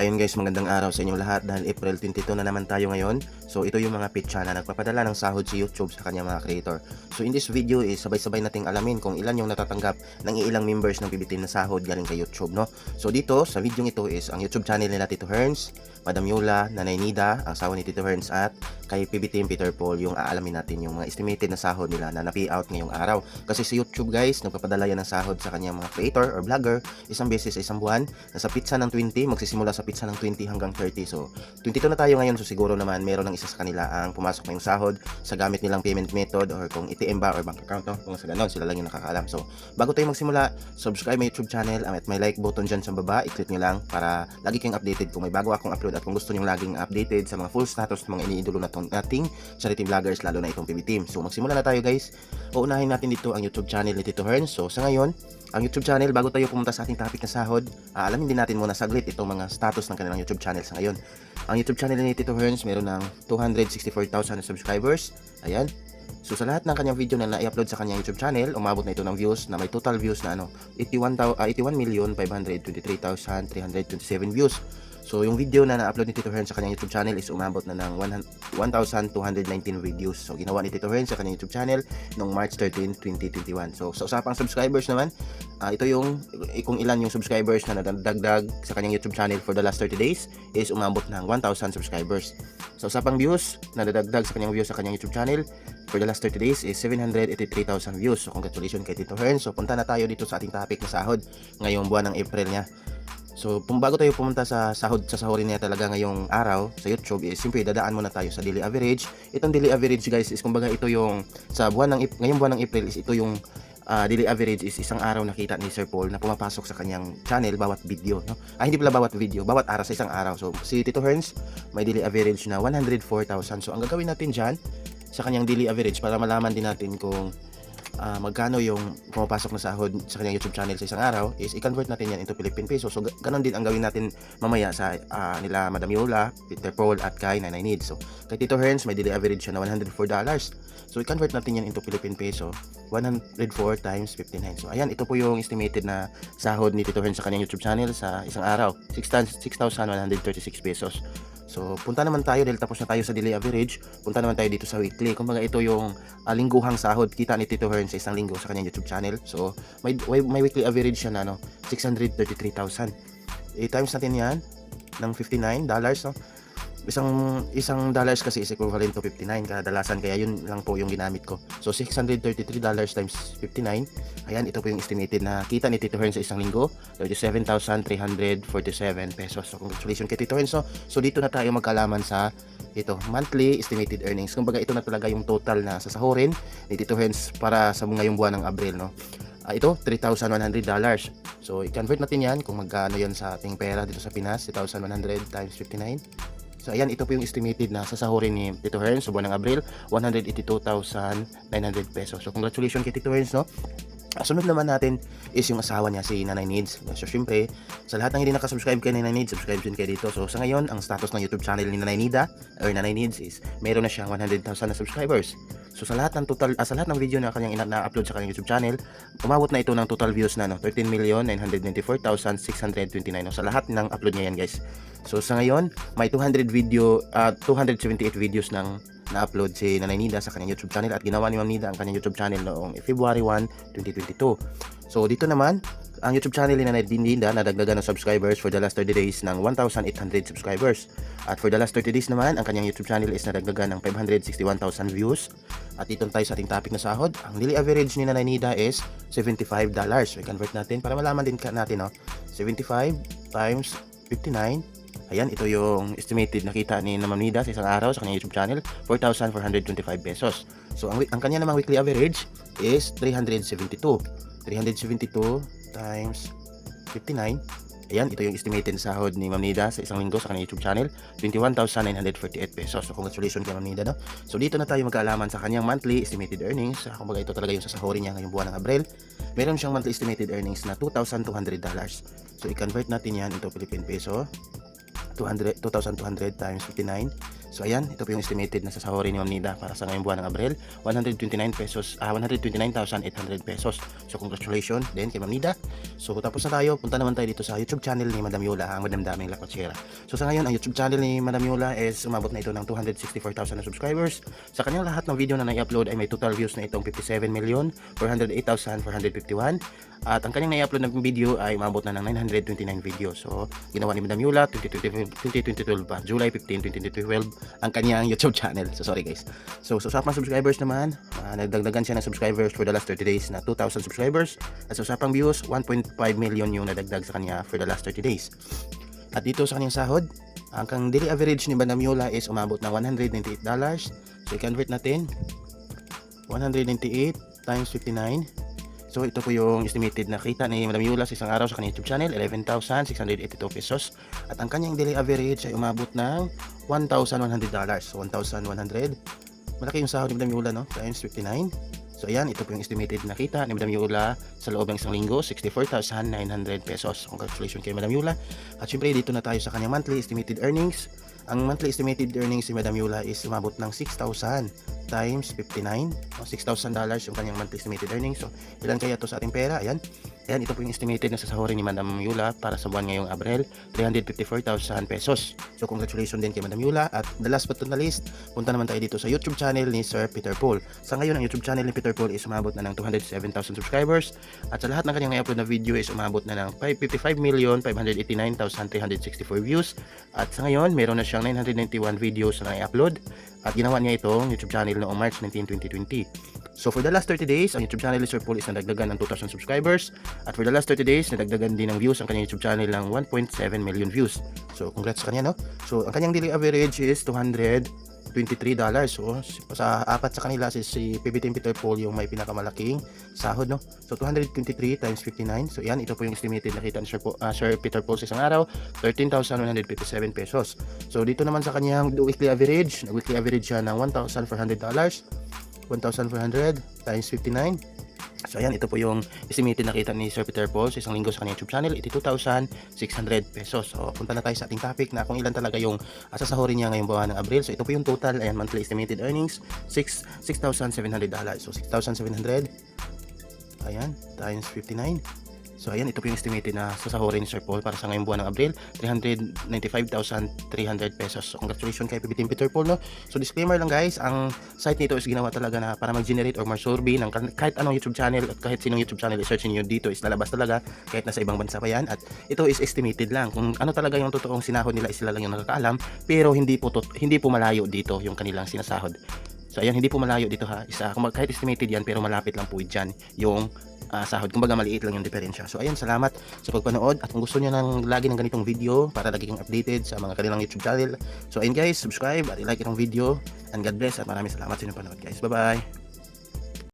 Ayun guys, magandang araw sa inyong lahat dahil April 22 na naman tayo ngayon. So ito yung mga pitcha na nagpapadala ng sahod si YouTube sa kanyang mga creator. So in this video is sabay-sabay nating alamin kung ilan yung natatanggap ng ilang members ng bibitin na sahod galing kay YouTube, no? So dito sa video ito is ang YouTube channel nila Tito Herns, Madam Yola, Nanay Nida, ang asawa ni Tito Herns, at kay PB Team Peter Paul yung aalamin natin yung mga estimated na sahod nila na na-payout ngayong araw. Kasi si YouTube guys, nagpapadala yan ng sahod sa kanyang mga creator or vlogger isang beses sa isang buwan. Nasa pitsa ng 20, magsisimula sa pitsa ng 20 hanggang 30. So 22 na tayo ngayon, so siguro naman meron ng isa sa kanila ang pumasok ngayong sahod sa gamit nilang payment method or kung ATM ba or bank account, no? Kung sa ganon, sila lang yung nakakaalam. So bago tayo magsimula, subscribe my YouTube channel at may like button dyan sa baba, i-click nyo lang para lagi kayong updated kung may bago akong upload at kung gusto nyo laging updated sa mga full status ng mga iniidolo nating charity vloggers, lalo na itong PB Team. So magsimula na tayo guys. Uunahin natin dito ang YouTube channel ni Tito Herns. So sa ngayon, ang YouTube channel, bago tayo pumunta sa ating topic na sahod, alamin din natin muna saglit itong mga status ng kanilang YouTube channel sa ngayon. Ang YouTube channel ni Tito Herns meron ng 264,000 subscribers. Ayan. So sa lahat ng kanyang video na na-upload sa kanyang YouTube channel, umabot na ito ng views na may total views na 81,523,327 views. So yung video na na-upload ni Tito Herns sa kanyang YouTube channel is umabot na ng 1,219 videos. So ginawa ni Tito Herns sa kanyang YouTube channel noong March 13, 2021. So sa usapang subscribers naman, ito yung kung ilan yung subscribers na nadagdag sa kanyang YouTube channel for the last 30 days is umabot ng 1,000 subscribers. Sa usapang views, nadadagdag sa kanyang views sa kanyang YouTube channel for the last 30 days is 783,000 views. So congratulations kay Tito Herns. So punta na tayo dito sa ating topic na sahod ngayong buwan ng April niya. So, bago tayo pumunta sa sahurin niya talaga ngayong araw sa YouTube, is siyempre dadaan muna tayo sa daily average. Itong daily average guys is kumbaga ito yung sa ngayong buwan ng April is ito yung daily average is isang araw nakita ni Sir Paul na pumapasok sa kanyang channel bawat video, no? Hindi pala bawat video, bawat araw sa isang araw. So, si Tito Herns may daily average na 104,000. So, ang gagawin natin dyan sa kanyang daily average para malaman din natin kung magkano yung pumapasok na sahod sa kanyang YouTube channel sa isang araw is i-convert natin yan into Philippine peso. So ganon din ang gawin natin mamaya sa nila Madam Yola, Peter Paul at kay Nanay Nid. So kay Tito Herns may daily average siya na $104. So i-convert natin yan into Philippine peso, 104 times 59. So ayan, ito po yung estimated na sahod ni Tito Herns sa kanyang YouTube channel sa isang araw, 6,136 pesos. So, punta naman tayo dahil tapos na tayo sa daily average. Punta naman tayo dito sa weekly. Kumbaga ito yung lingguhang sahod kita ni Tito Herns sa isang linggo sa kanyang YouTube channel. So, may weekly average siya na 633,000. I-times natin yan ng $59, no? Isang dollars kasi is equivalent to 59 kadalasan, kaya yun lang po yung ginamit ko. So $633 times 59. Ayan, ito po yung estimated na kita ni Tito Herns sa isang linggo, 37,347 pesos. So congratulations kay Tito Herns. So dito na tayo magkalaman sa ito monthly estimated earnings. Kumbaga ito na talaga yung total na sasahurin ni Tito Herns para sa ngayong buwan ng Abril, no? Ito $3,100. So i-convert natin yan kung magkano yan sa ating pera dito sa Pinas, 3,100 times 59. So ayan, ito po yung estimated na sasahurin ni Tito Herns sa buwan ng Abril, 182,900 pesos. So congratulations kay Tito Herns, no? Sunod naman natin is yung asawa niya, si Nanay Nids. So syempre, sa lahat ng hindi nakasubscribe kay Nanay Nids, subscribe din kayo dito. So sa ngayon, ang status ng YouTube channel ni Nanay Nida or Nanay Nids is meron na siyang 100,000 na subscribers. So sa lahat ng sa lahat ng video na kanyang na-upload sa kanyang YouTube channel, umabot na ito ng total views na 13,994,629. Sa lahat ng upload niya yan, guys. So sa ngayon, may 278 videos ng na-upload si Nanay Nida sa kanyang YouTube channel at ginawa ni Ma'am Nida ang kanyang YouTube channel noong February 1, 2022. So dito naman, ang YouTube channel ni Nanay Nida nadagdagan ng subscribers for the last 30 days ng 1,800 subscribers. At for the last 30 days naman, ang kanyang YouTube channel is nadagdagan ng 561,000 views. At dito tayo sa ating topic na sahod. Ang daily average ni Nanay Nida is $75. So i-convert natin para malaman din natin, no? 75 times 59. Ayan, ito yung estimated nakita ni Ma'am Nida sa isang araw sa kanyang YouTube channel, 4,425 pesos. So ang kanya namang weekly average is 372. 372 times 59. Ayan, ito yung estimated sahod ni Ma'am Nida sa isang linggo sa kanyang YouTube channel, 21,948 pesos. So congratulations kay Ma'am Nida, no? So dito na tayo magkaalaman sa kanyang monthly estimated earnings. Kumbaga ito talaga yung sasahurin niya ngayong buwan ng Abril. Meron siyang monthly estimated earnings na $2,200. So i-convert natin yan into Philippine peso, 2,200 times 59. So ayan, ito po yung estimated na sasahurin ni Ma'am Nida para sa ngayong buwan ng Abril, 129,800 pesos. So congratulations din kay Ma'am Nida. So tapos na tayo, punta naman tayo dito sa YouTube channel ni Madam Yola, ang Madam Daming Lakotsera. So sa ngayon, ang YouTube channel ni Madam Yola is umabot na ito ng 264,000 na subscribers. Sa kanyang lahat ng video na nai-upload ay may total views na itong 57,408,451. At ang kanyang nai-upload na video ay umabot na ng 929 videos. So ginawa ni Madam Yola 2012 pa, July 15, 2012 ang kanyang YouTube channel. So sorry guys. So sa usapang subscribers naman, nagdagdagan siya ng subscribers for the last 30 days na 2,000 subscribers. At sa usapang views, 1.5 million yung nadagdag sa kanya for the last 30 days. At dito sa kanyang sahod, ang daily average ni Madam Yola is umabot ng $198. So i-convert natin, 198 times 59. So ito po yung estimated na kita ni Madam Yola sa isang araw sa kanyang YouTube channel, 11,682 pesos. At ang kanyang daily average ay umabot ng $1,100. So 1,100. Malaki yung sahod ni Madam Yola, no? Times 59. So ayan, ito po yung estimated na kita ni Madam Yola sa loob ng isang linggo, 64,900 pesos. Congratulations kay Madam Yola. At syempre dito na tayo sa kanyang monthly estimated earnings. Ang monthly estimated earnings ni Madam Yola is umabot ng 6,000 times 59. O, $6,000 yung kanyang monthly estimated earnings. So ilan kaya to sa ating pera? Ayan. Ayan, ito po yung estimated na sasahurin ni Madam Yola para sa buwan ngayong Abril, 354,000 pesos. So congratulations din kay Madam Yola. At the last but not the least, punta naman tayo dito sa YouTube channel ni Sir Peter Paul. Sa ngayon, ang YouTube channel ni Peter Paul is umabot na ng 207,000 subscribers. At sa lahat ng kanyang na-upload na video is umabot na ng 55,589,364 views. At sa ngayon, meron na siyang 991 videos na i-upload. At ginawa niya itong YouTube channel noong March 19, 2020. So for the last 30 days, ang YouTube channel ni Sir Paul is nadagdagan ng 2,000 subscribers. At for the last 30 days, nadagdagan din ng views ang kanyang YouTube channel ng 1.7 million views. So congrats sa kanya, no? So ang kanyang daily average is $223. So sa apat sa kanila, si PBTM Peter Paul yung may pinakamalaking sahod, no? So 223 times 59. So yan, ito po yung estimated na kita ni Sir Peter Paul sa isang araw, 13,157 pesos. So dito naman sa kanyang weekly average, nag-weekly average siya ng $1,400. 1,400 times 59. So ayan, ito po yung estimated na kita ni Sir Peter Paul sa isang linggo sa kanyang YouTube channel, 82,600 pesos. So punta na tayo sa ating topic na kung ilan talaga yung sasahurin niya ngayong buwan ng Abril. So ito po yung total, ayan, monthly estimated earnings, $6,700. So 6,700, ayan, times 59. So ayan, ito po yung estimated na sasahurin ni Sir Paul para sa ngayong buwan ng Abril, 395,300 pesos. So congratulations kay PBTM Peter Paul, no? So disclaimer lang guys, ang site nito is ginawa talaga na para mag-generate or ma-survey ng kahit anong YouTube channel at kahit sinong YouTube channel i-search niyo dito is lalabas talaga kahit nasa ibang bansa pa yan. At ito is estimated lang. Kung ano talaga yung totoong sinahod nila is sila lang yung nakakaalam, pero hindi po malayo dito yung kanilang sinasahod. So ayan, hindi po malayo dito ha. Kahit estimated yan, pero malapit lang po dyan yung sahod. Kumbaga maliit lang yung diferensya. So ayan, salamat sa pagpanood. At kung gusto niyo ng lagi ng ganitong video para lagi kang updated sa mga kanilang YouTube channel, so ayun guys, subscribe at i-like itong video. And God bless at maraming salamat sa inyong panood guys. Bye bye!